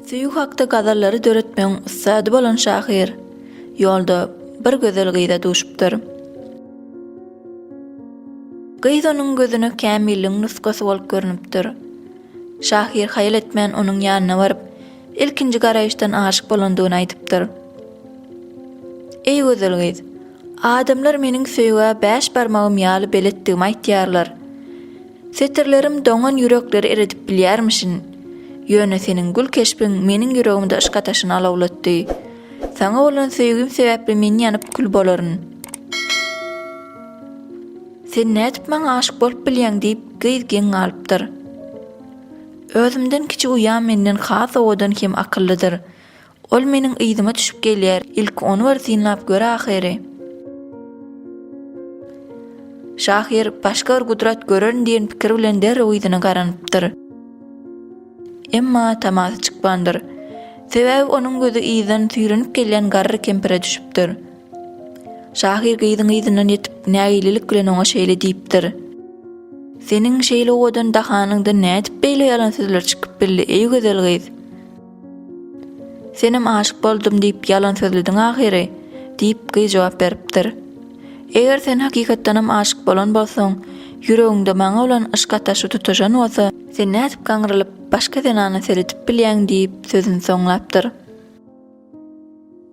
Süýük hakda gazallary döretmeň ussady bolan Şahyr ýolda bir gözel gyza duşupdyr. Gyz onuň gözüne kämilliň nuskasy bolup görnüpdir. Şahyr haýal etmän onuň ýanyna baryp, ilkinji garaýşdan aşyk bolandygyny aýdypdyr. Ey gözel gyz, adamlar meniň söýüge 5 barmagym ýaly beletdigimi aýtýarlar. Setirlerim doňan yürekleri eredip bilýärmisin. Ýöne seniň gül keşpiň meniň yüregimde ışga taşyny alawlatdy. Saňa bolan söýgüm sebäpli men ýanyp kül bolaryn. Sen nädip maňa aşyk bolup bilýäň diýip gyz geň alypdyr. Özümden kiçi uýan menden has owadan hem akyllydyr. Ol meniň ýzyma düşüp gelýär. Ilk onu wyrsinlap göre ahyry. Şahyr başga bir gudrat görerin diýen pikir bilen derrew ýzyna garanypdyr. Emma tamasy çykmandyr. Sebäbi onuň gözü ýzydan süýrenip gelýän garry kempire düşüpdir. Şahyr gyzyň ýzynyň ýetip nägililik bilen oňa şeýle diýipdir. Seniň şeýle owadan dahanyňda nädip beýle ýalan sözler çykyp bildi ey gözel gyz. Senem aşyk boldum diýip ýalan sözlediň ahyry diýip gyz jogap beripdir. Eger sen hakykatdanam aşyk bolan bolsaň, yüregiňde maňa bolan ışga taşy tutajan bolsa, sen nädip gaňrylyp başga denany seretip bilýäň diýip sözüni soňlapdyr.